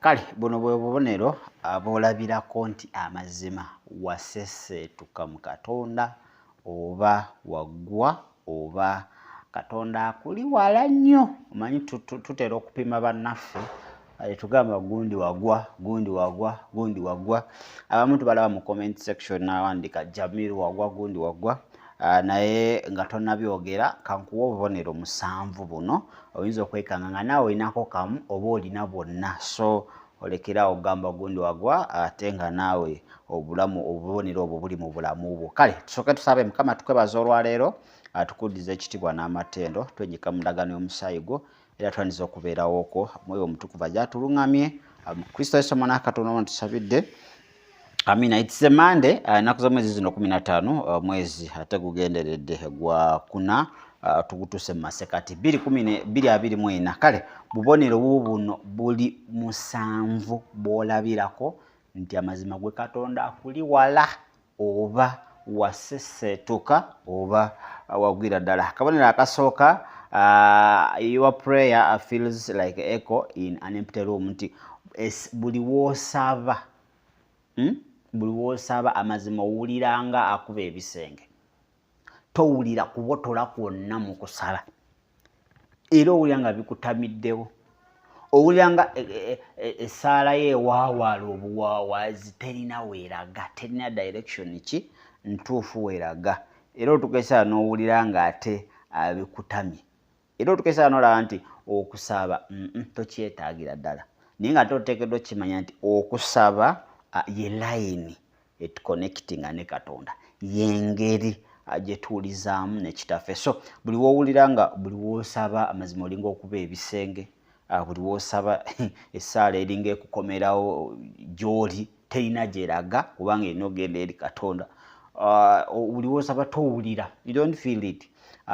Kale buno bwe bubonero abolabirako nti amazima waseseetuka mu Katonda oba waggwa oba Katonda akuli wala nnyo. Omanyi tutera okupima bannaffe tugamba gundi wagwa gundi wagwa gundi wagwa. Abamu tubalaba mu comment section n'awandika Jamiru wagwa gundi wagwa. Naye nga tonnabyogera kankuwa obubonero 7 buno oyinza okwekanga nga naawe olinako kamu oba olina bwonna, so olekera ogamba gundi wagwa ate nga naawe obulamu obubonero obwo buli mu bulamu bwo. Kale tusooke tusabe Mukama tukwebaza olwaleero atukuddiza ekitibwa n'amatendo twenyika mu ndagaano y'omusaayi gwo era twaniza okubeerawo okwo Mwoyo Omutukuvu ajatuluŋŋamye Kristo Yesu Omwana Katonda ono tusabidde. Amina. It's a Monday, naku za mwezi zino 15 mwezi ate gugenderedde gwa 4 tugutuse mu masekati 2024. Kale bubonero buno buli 7 bwolabirako nti amazima gwe Katonda akuli wala oba waseseetuka oba wagwira ddala. Kabonero akasooka your prayer feels like echo in an empty room nti buli woosaba buli woosaba amazima owuliranga akuba ebisenge. Towulira kubotola kwonna mu kusaba. Era owulira nga bikutamiddewo. Owulira nga essaala ye ewaawaala obuwaawazi terina weeraga, terina direction ki ntuufu weeraga. Era otukeesa n'owulira nga ate bikutamye. Era otukeesa n'olaba nti okusaba tokyetaagira ddala. Naye nga toteekeddwa okimanya nti okusaba ye line etuconnectinga ne Katonda, yengeri gyetuwulizaamu ne Kitaffe. So buli wowulira nga buli woosaba amazima olinga okuba ebisenge, buli woosaba essaala eringa ekukomerawo gy'oli terina gyeraga kubanga erina ogenda eri Katonda. Buli woosaba towulira, you don't feel it.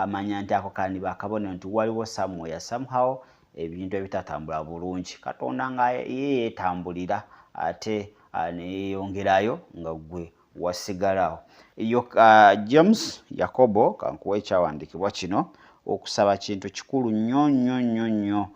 Manya nti ako kandiba akabonero nti waliwo somewhere somehow ebintu ebitatambula bulungi. Katonda nga ye yeetambulira ate neyeeyongerayo nga gwe wasigalawo. James Yakobo kankuwa ekyawandiikibwa kino, okusaba kintu kikulu nnyo nnyo nnyo nnyo.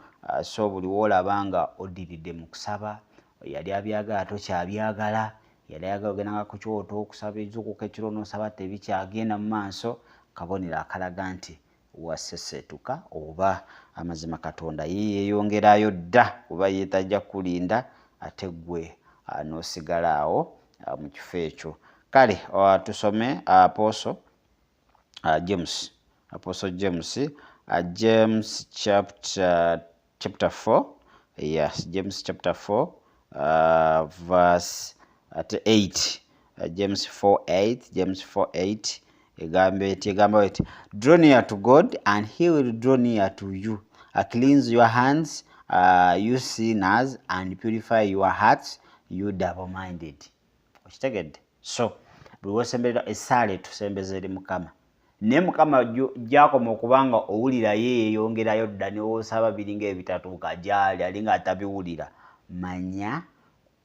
So buli woolaba nga oddiridde mu kusaba, yali abyagala tokyabyagala, yali ayagala ogendanga ku kyoto okusaba ezukuka ekiro n'osaba tebikyagenda mu maaso, kabonero akalaga nti waseseetuka oba amazima Katonda ye yeeyongerayo dda kuba ye tajja kulinda ate gwe n'osigala mu kifo ekyo. Kale tusome Apostle James. Apostle James, James chapter 4. Yes, James chapter 4 verse 8. James 4:8. James 4:8 egamba eti draw near to God and he will draw near to you. Cleanse your hands, you sinners, and purify your hearts, you double-minded. Okitegedde? So buli wosemberera essaala etusembeza eri Mukama. Ne Mukama gyakoma okubanga owulira ye yeeyongerayo dda ne woosaba biringa ebitatuuka gy'ali alinga atabiwulira, manya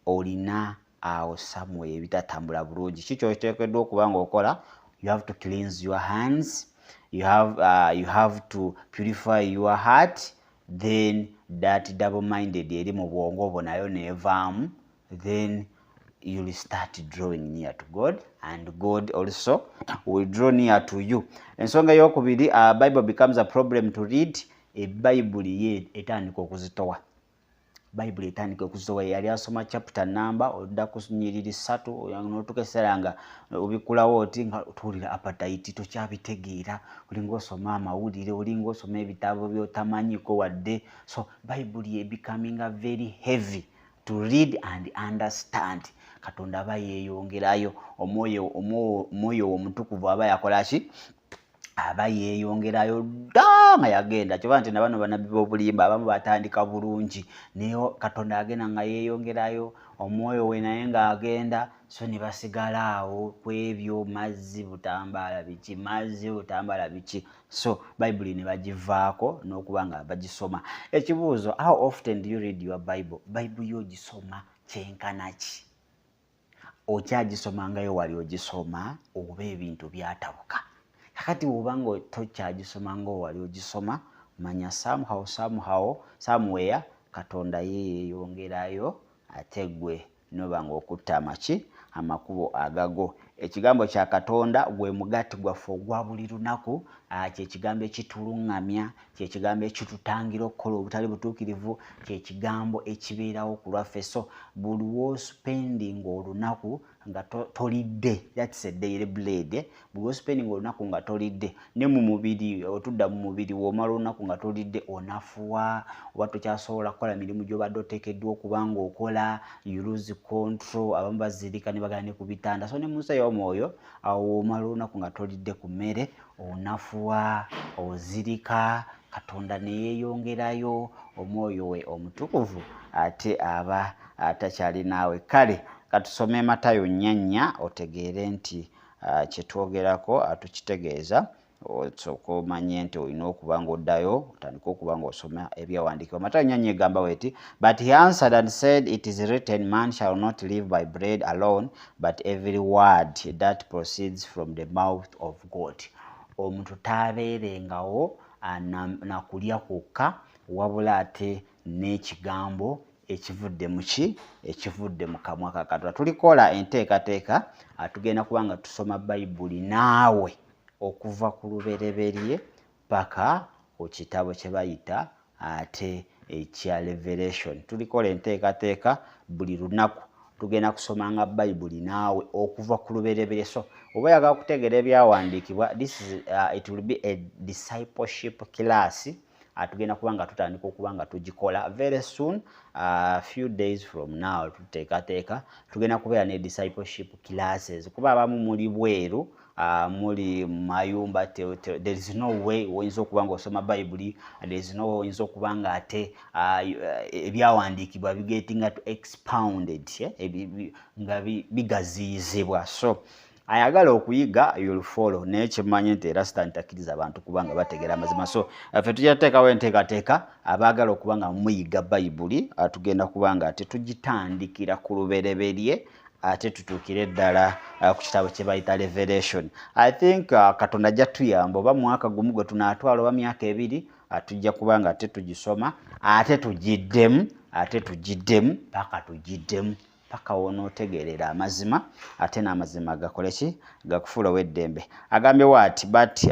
olina awo somewhere ebitatambula bulungi. Ki ky'oteekeddwa okubanga okola? You have to cleanse your hands, you have to purify your heart, then that double-minded eri mu bwongo bwo nayo neevaamu, then you will start drawing near to God and God also will draw near to you. Ensonga ey'okubiri, Bible becomes a problem to read. Ebayibuli ye etandika okuzitowa. Bible etandika okuzitowa. Yali asoma chapter number odda ku nnyiriri 3 n'otukeesera nga obikulawo oti nga tuwulira appetite tokyabitegeera, olinga osoma amawulire, olinga osoma ebitabo by'otamanyiko wadde. So Bible ye becoming a very heavy to read and understand. Katonda aba yeeyongerayo, omwoyo omutukuvu aba yakola ki? Aba yeeyongerayo dda nga yagenda. Kyova nti nabano bannabbi b'obulimba abamu batandika bulungi naye Katonda agenda nga yeeyongerayo, omwoyo we naye ng'agenda, so ne basigala awo ku ebyo mazzi butambaala biki. So Bible ne bagivaako n'okuba nga bagisoma. Ekibuuzo, how often do you read your Bible? Bible yo gisoma kyenkana ki? Okyagisoma ngayo wali ogisoma oba ebintu byatabuka? Kakati bw'oba nga tokyagisoma nga wali ogisoma, manya somehow somewhere Katonda yeeyongerayo ate gwe noba ng'okutta amakubo agago. Ekigambo kya Katonda gwe mugati gwaffe ogwa buli lunaku, kyekigambo ekituluŋŋamya, kyekigambo ekitutangira okukola obutali butuukirivu, kyekigambo ekibeerawo ku lwaffe. So buli w'ospendinga olunaku nga tolidde, that's a daily bread. Buli w'ospendinga olunaku nga tolidde, ne mu mubiri otudda mu mubiri w'omala olunaku nga tolidde onafuwa, oba tokyasobola kukola mirimu gy'obadde oteekeddwa okuba ng'okola, you lose control, abamu bazirika ne bagala ne ku bitanda. So ne mu nsi ey'omwoyo awo omala olunaku nga tolidde ku mmere, onafuwa, ozirika, Katonda ne yeeyongerayo, omwoyo we omutukuvu ate aba atakyali naawe. Kale katusome Matayo 4 otegeere nti kye twogerako tukitegeeza, osooka omanye nti olina okuba ng'oddayo otandika okuba ng'osoma ebyawandiikibwa. Matayo 4 egamba bw'eti, but he answered and said, it is written, man shall not live by bread alone, but every word that proceeds from the mouth of God. Omuntu taabeerengawo na kulya kwokka, wabula ate n'ekigambo ekivudde mu ki? Ekivudde mu kamwa ka Katonda. Tulikola enteekateeka, tugenda kuba nga tusoma Bayibuli naawe okuva ku lubereberye paka ku kitabo kye bayita ate ekya Revelation. Tulikola enteekateeka buli lunaku tugenda kusomanga Bayibuli naawe okuva ku lubereberye. So oba oyagala kutegeera ebyawandiikibwa, this is it will be a discipleship class. Tugenda kuba nga tutandika okuba nga tugikola very soon, few days from now. Tuteekateeka tugenda kubeera ne discipleship classes kuba abamu muli bweru, muli mayumba, there is no way oyinza okuba nga osoma Bayibuli, there is no way oyinza okuba nga ate ebyawandiikibwa bigetinga to expounded, nga bigaziyizibwa. So ayagala okuyiga you'll follow, naye kyemmanyi nti era sitantakiriza abantu kuba nga bategeera amazima. So ffe tujja tuteekawo enteekateeka abaagala okuba nga muyiga Bayibuli, tugenda kuba nga ate tugitandikira ku lubereberye ate tutuukire ddala ku kitabo kye bayita Revelation. I think Katonda ajja tuyamba oba mwaka gumu gwe tunaatwala oba myaka 2, tujja kuba nga ate tugisoma ate tugiddemu paka tugiddemu paka wonootegeerera amazima ate n'amazima gakole ki? Gakufuula ow'eddembe. Agambye waati but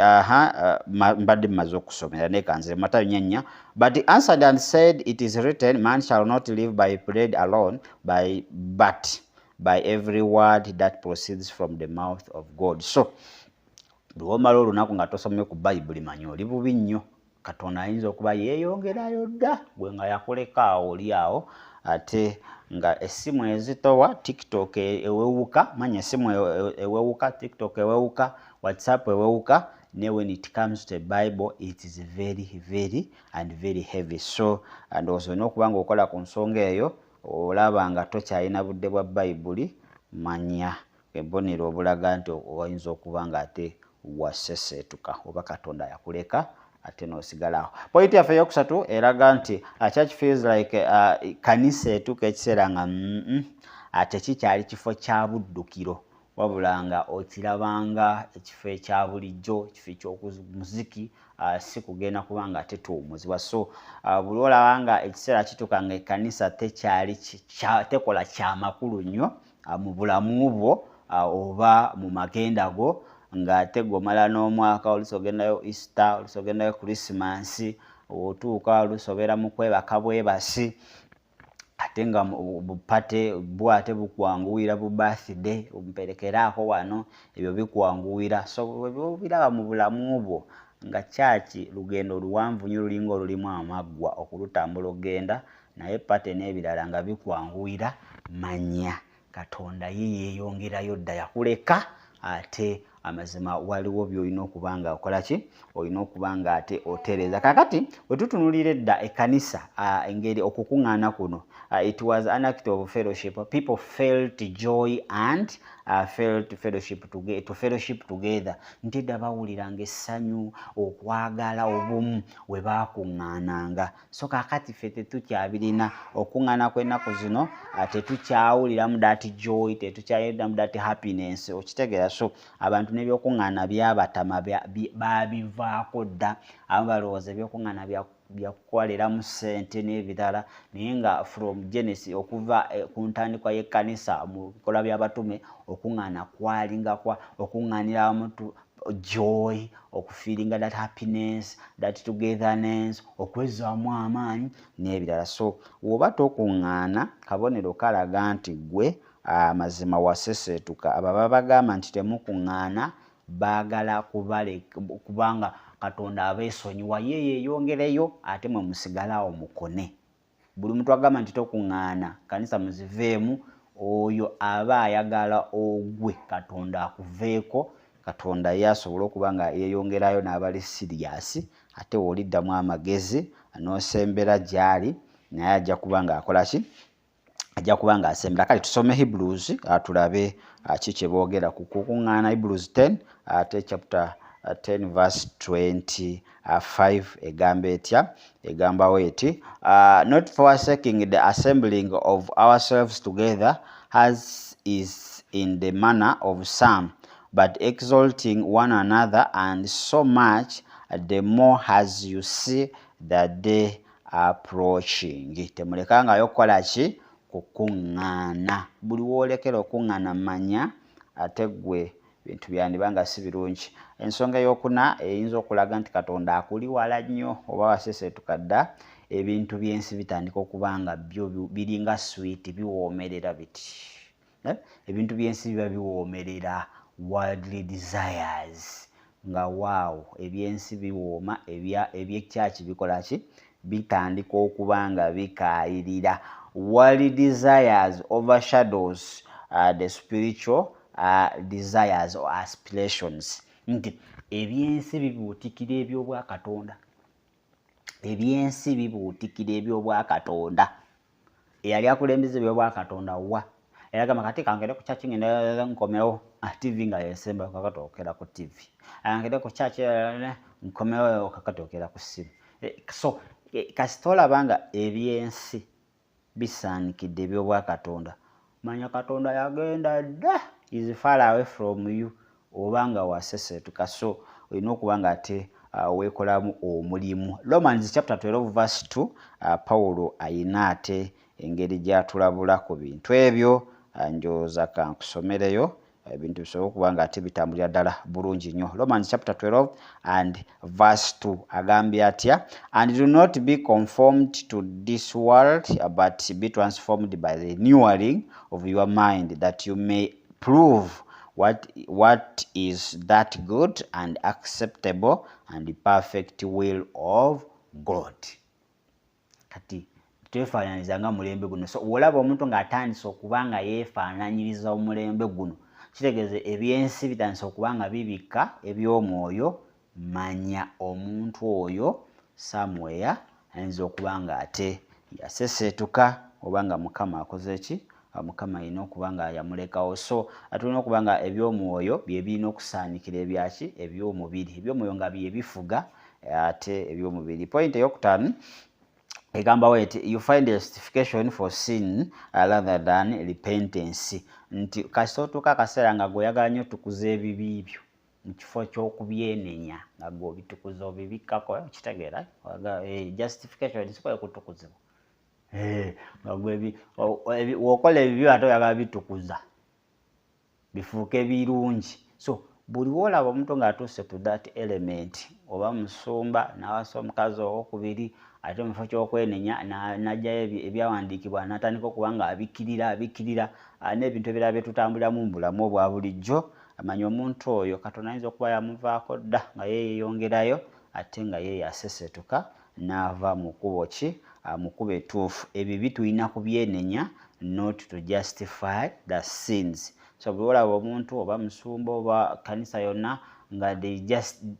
mbadde mmaze okusomera neekanzire Matayo 4. But he answered and said, it is written, man shall not live by bread alone, but by every word that proceeds from the mouth of God. So bw'omala olunaku nga tosomye ku Bayibuli manya oli bubi nnyo. Katonda ayinza okuba yeeyongerayo dda gwe nga yakuleka awo oli awo ate nga essimu ezitowa, TikTok ewewuka, manya essimu ewewuka, TikTok ewewuka, WhatsApp ewewuka, ne when it comes to the Bible it is very very and very heavy. So and also n'okuba nga okola ku nsonga eyo olaba nga tokyalina budde bwa Bayibuli, manya ebbonero obulaga nti oyinza okuba nga ate waseseetuka oba Katonda yakuleka ate n'osigalawo. Pointi yaffe eyokusatu eraga nti church feels like kanisa etuuka ekiseera nga ate kikyali kifo kya buddukiro, wabula nga okirabanga ekifo ekya bulijjo, ekifo eky'omuziki, si kugenda kuba nga ate tuwummuzibwa. So buli olaba nga ekiseera kituuka nga ekkanisa tekola kyamakulu nnyo mu bulamu bwo oba mu magenda go, ng'ate gomala n'omwaka oluusi ogendayo Easter, oluusi ogendayo Christmas, otuuka oluusi obeera mu kwebaka bwebasi, ate nga bupate bwate bukwanguwira bu birthday omperekeraako wano, ebyo bikwanguwira. So ebyo biraba mu bulamu bwo nga kyaki lugendo luwanvu nnyo lulinga olulimu amaggwa okulutambula ogenda, naye pate n'ebirala nga bikwanguwira, manya Katonda ye yeeyongerayo dda yakuleka ate amazima waliwo by'olina okuba nga okola ki? Olina okuba nga ate otereeza. Kakati bwe tutunuulira edda ekkanisa engeri okukuŋŋaana kuno, it was an act of fellowship. People felt joy and felt to fellowship together. Nti edda bawuliranga essanyu, okwagala, obumu we baakuŋŋaananga. So kakati ffe tetukyabirina okuŋŋaana kw'ennaku zino, tetukyawuliramu that joy, tetukyawuliramu that happiness, okitegeera. So abantu n'ebyokuŋŋaana byabatama baabivaako dda. Abamu balowooza ebyokuŋŋaana byakukolera mu ssente n'ebirala naye nga from Genesis okuva ku ntandikwa y'ekkanisa mu bikola by'abatume okuŋŋaana kwalinga kwa okuŋŋaanira wamu joy, okufiiringa that happiness, that togetherness, okwezzaamu amaanyi n'ebirala. So bw'oba tokuŋŋaana kabonero kalaga nti gwe amazima waseseetuka. Abo babagamba nti temukuŋŋaana baagala kubanga Katonda abeesonyiwa ye yeeyongereyo ate mwe musigalawo mukone. Buli muntu agamba nti tokuŋŋaana kanisa muziveemu, oyo aba ayagala ogwe Katonda akuveeko, Katonda ye asobole okuba nga yeeyongerayo n'abali siriyasi, ate oliddamu amagezi n'osembera gy'ali naye ajja kuba ng'akola ki? Ajja kuba ng'asembera. Kale tusome Hebrews tulabe ki kye boogera ku kukuŋŋaana. Hebrews 10 ate chapter 10 verse 25 egamba etya? Egambawo eti not forsaking the assembling of ourselves together as is in the manner of some, but exalting one another, and so much the more as you see the day approaching. Temulekangayo kukola ki? Kukuŋŋaana. Buli woolekera okuŋŋaana manya ate gwe bintu byandibanga si birungi. Ensonga ey'okuna eyinza okulaga nti Katonda akuli wala nnyo oba waseseetuka dda, ebintu by'ensi bitandika okuba nga byo biringa sweet, biwoomerera biti. Ebintu by'ensi biba biwoomerera, worldly desires, nga waawo ebyensi biwooma, ebyekyaki bikola ki? Bitandika okuba nga bikaayirira. Worldly desires overshadows the spiritual desires or aspirations. Nti ebyensi bibuutikira eby'obwakatonda. Ebyensi bibuutikira eby'obwakatonda. Eyali akulembeza eby'obwakatonda wa? Eyagamba kati kangere ku church ngenda nkomewo TV nga yesemba kakatokera ku TV. Angere ku church nkomewo kakatokera ku simu. So kasitola banga ebyensi bisaanikidde eby'obwakatonda. Manya Katonda yagenda dda, is far away from you obanga waseseetuka. So olina okuba nga ate weekolamu omulimu. Romans chapter 12 verse 2 Pawulo ayina ate engeri gy'atulabula ku bintu ebyo. Njooza kankusomereyo ebintu bisobola okuba nga ate bitambulira ddala bulungi nnyo. Romans chapter 12 and verse 2 agambye atya? And do not be conformed to this world, but be transformed by the renewing of your mind, that you may prove what is that good and acceptable and perfect will of God. Kati twefaananyiriza nga mulembe guno. So olaba omuntu ng'atandise okuba nga yeefaananyiriza omulembe guno, kitegeeza ebyensi bitandise okuba nga bibikka eby'omwoyo, manya omuntu oyo somewhere ayinza okuba nga ate yaseseetuka oba nga Mukama akoze ki? Mukama alina okuba nga yamulekawo. So tulina okuba nga eby'omwoyo bye birina okusaanikira ebyaki? Eby'omubiri. Eby'omwoyo nga bye bifuga ate eby'omubiri. Point ey'okutaano egambawo eti you find justification for sin rather than repentance. Nti kasootuka akaseera nga gw'oyagala nnyo tukuza ebibi byo mu kifo ky'okubyenenya nga gw'obitukuza obibikkako, kitegeera? Justification sikole kutukuzibwa. W'okola ebibi ate oyagala bitukuza bifuuke birungi. So buli woolaba omuntu ng'atuuse to that element, oba musumba n'awasa omukazi owokubiri ate mu kifo ky'okwenenya n'ajjayo ebyawandiikibwa n'atandika okuba nga abikkirira n'ebintu ebirala bye tutambuliramu mu bulamu obwa bulijjo, amanya omuntu oyo Katonda ayinza okuba yamuvaako dda nga yeeyongerayo ate nga ye yaseseetuka n'ava mu kkubo ki? Mu kkubo ettuufu. Ebibi tulina kubyenenya, not to justify the sins. So buli olaba omuntu oba musumba oba kanisa yonna nga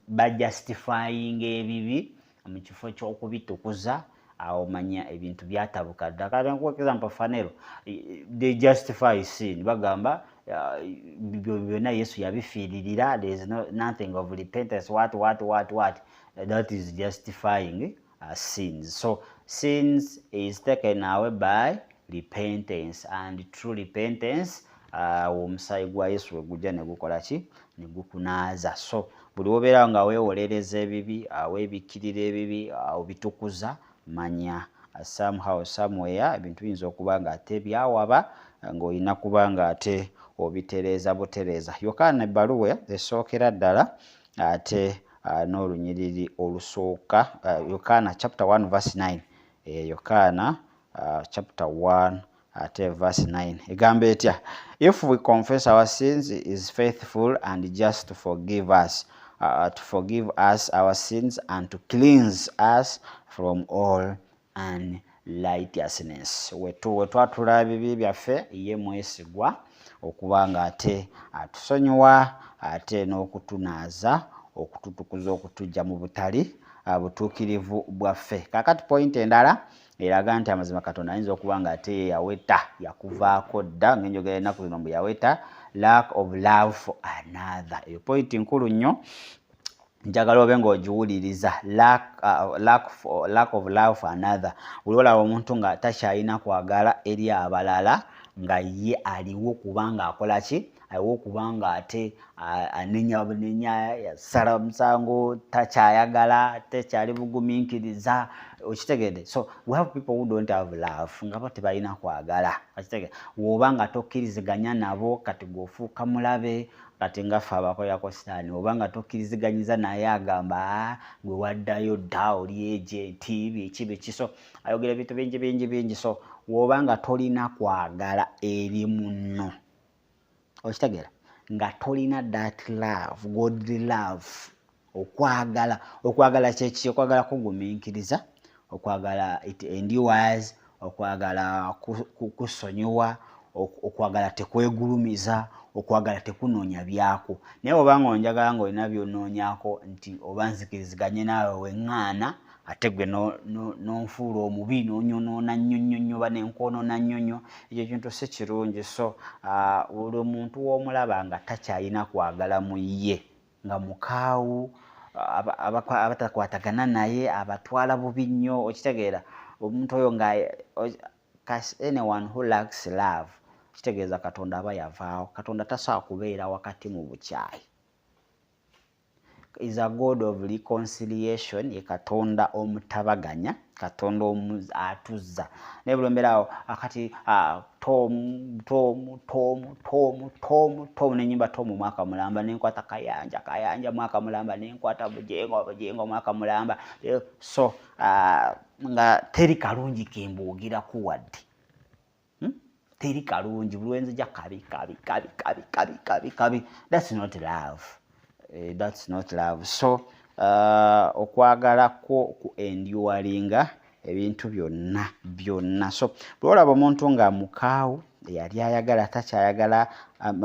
bajustifying ebibi mu kifo ky'okubitukuza, awo manya ebintu byatabuka dda. Kale nkuwa example fanero, they justify sin. Bagamba byonna Yesu yabifiiririra, there is nothing of repentance, what. That is justifying sins. So sins is taken away by repentance, and true repentance omusaayi gwa Yesu we gujja ne gukola ki ne gukunaaza. So buli wobeera nga weewolereza ebibi weebikkirira ebibi obitukuza manya somehow somewhere ebintu biyinza okuba nga ate byawaba ng'olina kuba nga ate obitereeza butereeza. Yokaana ebbaluwa esookera ddala ate n'olunyiriri olusooka Yokaana chapter 1 verse 9 Yokaana chapter 1 ate verse 9 egamba etya, if we confess our sins is faithful and just to forgive us our sins and to cleanse us from all unrighteousness. Wetwatula ebibi byaffe ye mwesigwa okuba nga ate atusonyiwa ate n'okutunaaza okututukuza okutujja mu butali butuukirivu bwaffe. Kakati point endala eraga nti amazima Katonda ayinza okuba nga ate yaweta yakuvaako dda ng'enjogera ennaku zino bwe yaweta lack of love for another. Eyo point nkulu nnyo njagala obe ng'ogiwuliriza lack of love for another. Buli olaba omuntu nga takyalina kwagala eri abalala nga ye aliwo kubanga akola ki aliwo kubanga ate anenya bunenya yasala musango takyayagala tekyali bugumiikiriza okitegedde. So we have people who don't have love nga bo tebalina kwagala okitegedde. Woba nga tokkiriziganya nabo kati gwofuuka mulabe kati nga ffe abakolerako sitaani oba nga tokkiriziganyiza naye agamba gwe waddayo dda oli ejenti biki. So ayogera ebintu bingi. So woba nga tolina kwagala eri munno okitegeera nga tolina that love godly love okwagala kyeki okwagala kugumiikiriza okwagala it endures okwagala kusonyiwa okwagala tekwegulumiza okwagala tekunoonya byako. Naye obanga onjagala ng'olina by'onoonyako nti oba nzikiriziganye naawe weŋŋaana ate gwe n'onfuula omubi n'onyonoona nnyonnyo n'enkonoona nnyonnyo ekyo kintu si kirungi. So buli omuntu w'omulaba nga takyalina kwagala mu ye nga mukaawu abatakwatagana naye abatwala bubi nnyo okitegeera omuntu oyo nga anyone who lacks love kitegeeza Katonda aba yavaawo. Katonda tasobola kubeera wakati mu bukyayi. Is a God of reconciliation. Ye Katonda omutabaganya Katonda atuzza naye buli mbeerawo akati tomu nenyimba tomu mwaka mulamba nenkwata kayanja mwaka mulamba nenkwata bujengo mwaka mulamba. So nga teri kalungi kembuugiraku wadde teri kalungi buli wenzija kabi. That's not love. That's not love. So okwagala kwo ku enduringa ebintu byonna. So buli olaba omuntu nga mukaawu yali ayagala takyayagala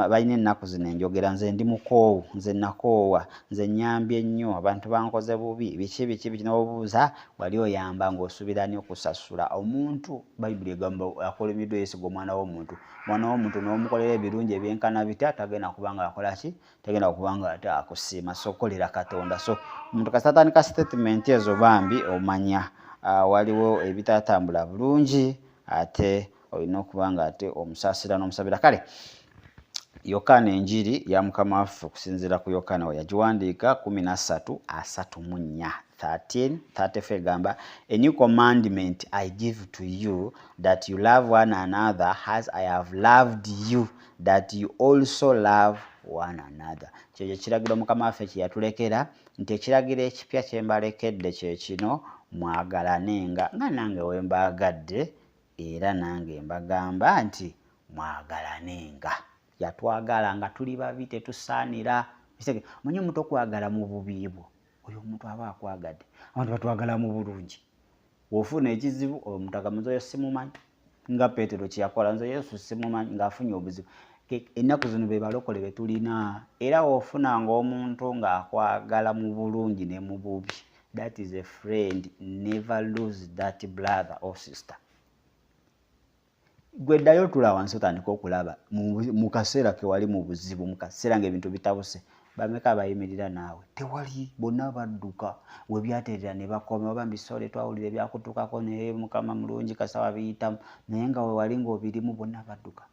balina ennaku zino enjogera nze ndi mukoowu nze nakoowa nze nyambye nnyo abantu bankoze bubi biki n'obuuza wali oyamba ng'osuubirani okusasula omuntu. Bayibuli egamba akolimiddwa yeesiga omwana w'omuntu n'omukolera ebirungi ebyenkana bitya tagenda kubanga akola ki tagenda kubanga ate akusiima. So kolera Katonda. So omuntu kasatandika statement ezo bambi omanya waliwo ebitatambula bulungi ate olina okuba nga ate omusaasira n'omusabira. Kale Yokaana enjiri ya Mukama waffe okusinziira ku Yokaana we yagiwandiika 13:34 13:34 egamba, a new commandment I give to you that you love one another as I have loved you that you also love one another. Kyekyo kiragiro Mukama waffe kye yatulekera nti ekiragiro ekipya kye mbalekedde kye kino mwagalanenga nga nange we mbaagadde era nange mbagamba nti mwagalanenga. Yatwagala nga tuli babi tetusaanira. Manyi omuntu okwagala mu bubi bwo oyo omuntu aba akwagadde. Abantu batwagala mu bulungi. Wofuna ekizibu omuntu agamba nze simumanyi nga Peetero kye yakola nze Yesu simumanyi ng'afunye obuzibu. Ennaku zino be balokole be tulina era wofuna ng'omuntu ng'akwagala mu bulungi ne mu bubi. That is a friend. Never lose that brother or sister. Gwe ddayo tula wansi otandika okulaba mu kaseera ke wali mu buzibu mu kaseera ng'ebintu bitabuse bameka bayimirira naawe tewali bonna badduka we byateerera ne bakoma oba mbisole twawulira ebyakutukako naye Mukama mulungi kasawa biyitamu naye nga we wali ng'obirimu bonna badduka.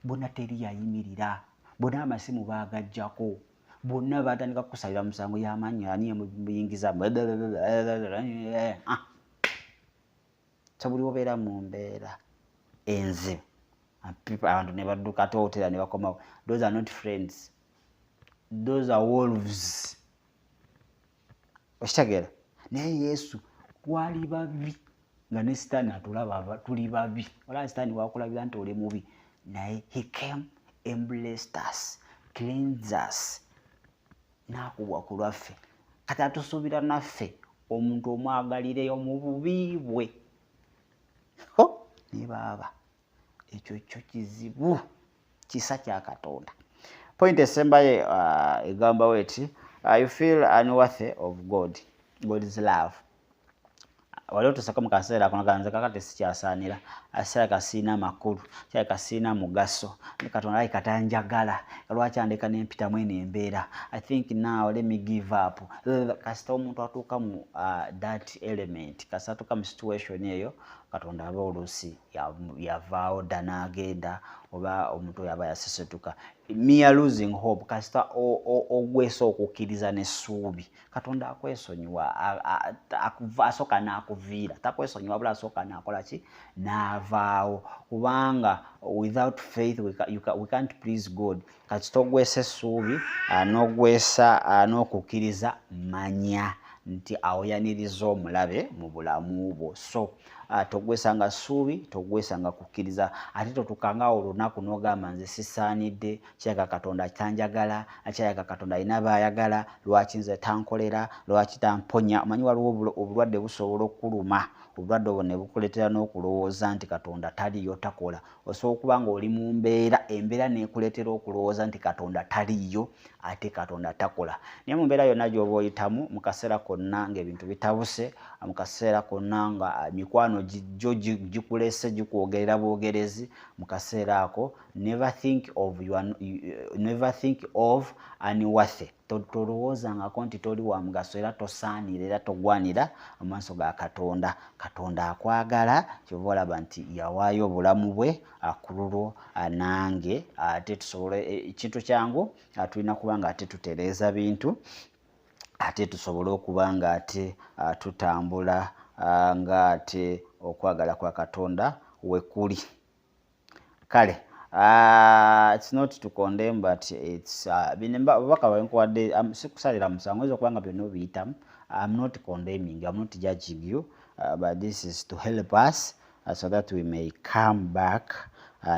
bonna teri yayimirira, bonna amasimu baagajjako, bonna batandika kukusalira musango y'amanyi ani yamuyingiza so buli obeera mu mbeera enzibu abantu ne badduka tootera ne bakomawo. Those are not friends, those are wolves. Okitegeera? Naye Yesu twali babi nga ne Sitaani atulaba tuli babi. Olaba Sitaani wakulabira nti oli mubi, naye he came and blessed us, cleansed us, n'akubwa ku lwaffe. Kati atusuubira naffe omuntu omwagalireyo mu bubi bwe. Ne baaba ekyo kyo kizibu, kisa kya Katonda. Point esembayo egamba weti, you feel unworthy of God's love. Waliwo tusaka mu kaseera kono kanze kakati sikyasaanira, aseera kasiina makulu, kya kasiina mugaso, ne Katonda ali katanjagala, lwaki andeka n'empitamu eno embeera. I think now let me give up. Kasita omuntu atuuka mu that element, kasita atuuka mu situation eyo, Katonda aba oluusi yavaawo dda n'agenda, oba omuntu oyo aba yasesetuka. Mere losing hope, kasita ogwesa okukkiriza n'essuubi, Katonda akwesonyiwa, asooka n'akuviira. Takwesonyiwa wabula asooka n'akola ki? N'avaawo. Kubanga without faith we can't please God. Kasita ogwesa essuubi n'ogwesa n'okukkiriza, manya nti awoyaniriza omulabe mu bulamu bwo. So togwesanga ssuubi, togwesanga kukkiriza, ate totukanga olunaku n'ogamba nze sisaanidde, kiraka Katonda tanjagala, kiraka Katonda alina baayagala, lwaki nze tankolera, lwaki tamponya. Omanyi waliwo obulwadde busobola okuluma, obulwadde obwo ne bukuleetera n'okulowooza nti Katonda taliyo, takola. Osobola okuba nga oli mu embeera n'ekuleetera okulowooza nti Katonda taliyo, ate Katonda takola. Naye mu mbeera yonna gy'oba oyitamu, mu kaseera konna ng'ebintu bitabuse, mu kaseera konna nga mikwano gyo gikulese gikwogerera bwogerezi, mu kaseera ako never think of unworthy. Tolowoozangako nti toli wa mugaso era tosaanira era togwanira mu maaso ga Katonda. Katonda akwagala, kyova olaba nti yawaayo obulamu bwe ku lulwo nange. Ate tusobole ekintu kyangu, tulina kuba nga ate tutereeza bintu, ate tusobole okuba nga ate tutambula nga ate okwagala kwa Katonda we kuli. Kale, it's not to condemn, but it's baka bankwadde sikusalira musango ezo kubanga byonna obiyitamu. I'm not condemning, I'm not judging you, but this is to help us so that we may come back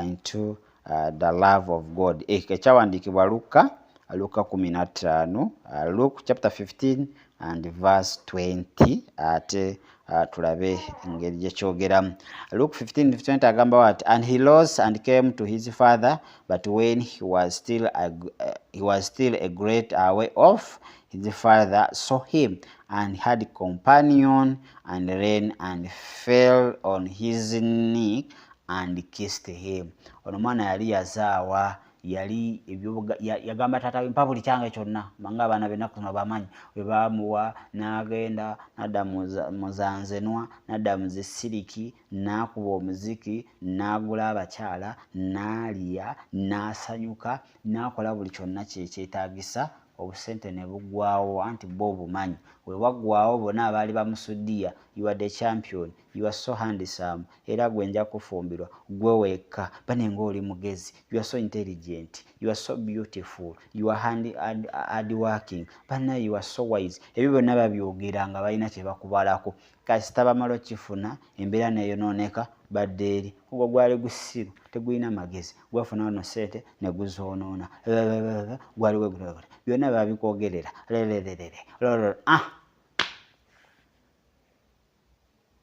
into the love of God. Ekyawandiikibwa Luka 15, Luke chapter 15 and verse 20. Ate tulabe engeri gye kyogeramu. Luke 15:20 agamba what? And he rose and came to his father, but when he was still a great way off, his father saw him and had compassion and ran and fell on his knee and kissed him. Ono mwana yali yazaawa, yali yagamba taata mpa buli kyange kyonna, manga abaana b'ennaku zino bamanyi, bwe baamuwa n'agenda n'adda mu zanzenwa, n'adda mu zisiriki, n'akuba omuziki, n'agula abakyala, n'alya, n'asanyuka, n'akola buli kyonna kyetaagisa. Obusente ne buggwawo, anti bo obumanyi. We waggwawo bonna abaali bamusuddiya, you are the champion, you are so handsome, era gwe nja kufumbirwa, gwe wekka, bane ng'oli mugezi, you are so intelligent, you are so beautiful, you are hard working, bana you are so wise. Ebyo byonna babyogera nga balina kye bakubalako. Kasita bamala okifuna, embeera neyonooneka, badde eri. Ogwo gwali gusiru, tegulina magezi, gwafuna wano ssente ne guzoonoona, gwali wegulagala, byonna babikwogerera.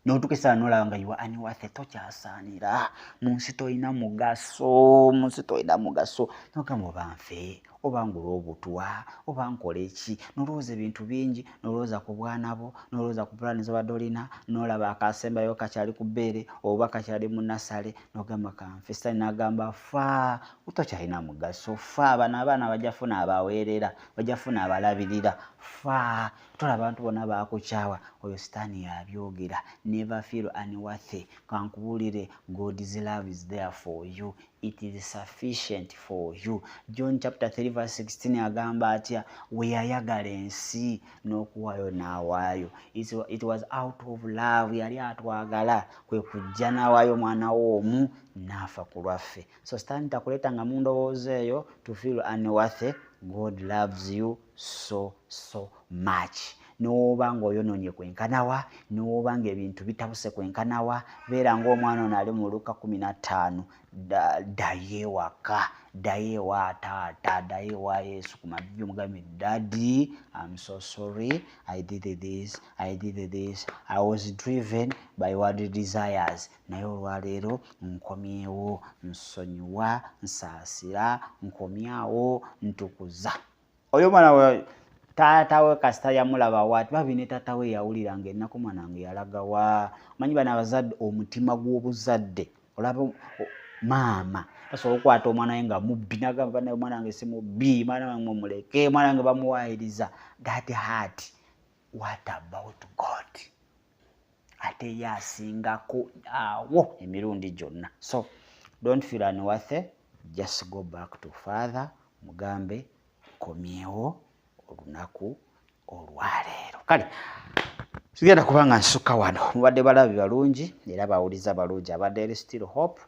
N'otukisa n'olaba nga you are unworthy, tokyasaanira, mu nsi tolina mugaso, N'ogamba oba nfe, oba ng'olw'obutwa oba nkola eki nolowooza ebintu bingi nolowooza ku bwana bwo nolowooza ku pulaani z'obadde olina n'olaba akasembayo kakyali ku bbeere oba kakyali mu nasale n'ogamba kanfe sitaani n'agamba fa tokyalina mugaso fa abaana bajja funa abaweerera bajja funa abalabirira fa tola abantu bonna baakukyawa oyo sitaani yabyogera never feel unworthy kankubuulire God's love is there for you. It is sufficient for you. John chapter 3 verse 16 agamba atya weyayagala ensi n'okuwaayo n'awaayo. It was out of love yali atwagala kwe kujja n'awaayo omwana w'omu n'afa ku lwaffe. So sitaani takuleetanga mu ndowooza eyo to feel unworthy. God loves you so much. N'oba ng'oyonoonye kwenkanawa n'oba ng'ebintu bitabuse kwenkanawa beera ng'omwana ono ali mu Luka 15 ddayo ewaka ddayo ewa taata ddayo ewa Yesu ku mavivi omugambe Daddy, I'm so sorry, I did this, I was driven by worldly desires, naye olwaleero nkomyewo nsonyiwa nsaasira nkomyawo ntukuza. Oyo mwana we taata we kasita yamulaba waati babine taata we yawuliranga ennaku mwana wange yalagawa. Manyi bano abazadde omutima gw'obuzadde olaba maama tasobola okukwata omwana we nga mubbi n'agamba naye omwana wange si mubbi mwana wange mumuleke mwana wange bamuwaayiriza. That heart, what about God? Ate ye asingako awo emirundi gyonna. So don't feel unworthy, just go back to Father mugambe komyewo olunaku olwaleero. Kale sigenda kubanga nsukka wano mubadde balabi balungi era bawuliza balungi abadde eri Still Hope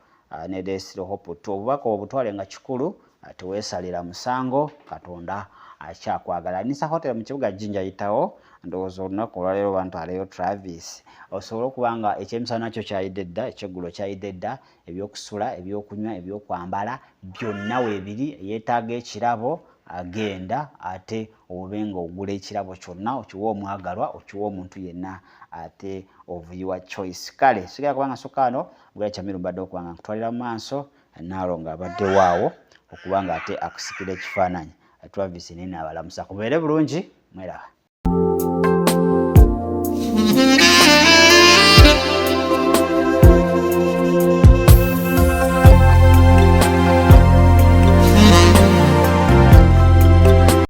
ne Daily Still Hope tu obubaka obutwale nga kikulu teweesalira musango Katonda akyakwagala. Nisa Hotel mu kibuga Jinja yitawo ndowooza olunaku olwaleero bantwaleyo Travis osobola okuba nga ekyemisana kyo kyayidde dda ekyeggulo kyayidde dda ebyokusula ebyokunywa ebyokwambala byonna weebiri yeetaaga ekirabo agenda ate obe nga ogula ekirabo kyonna okiwa omwagalwa okiwa omuntu yenna ate of your choice. Kale sigala kubanga nsukka wano bwa Kyamiru mbadde okubanga nkutwalira mu maaso naalo nga abadde waawo okubanga ate akusikira ekifaananyi Travis nene abalamusa kubeere bulungi mweraba.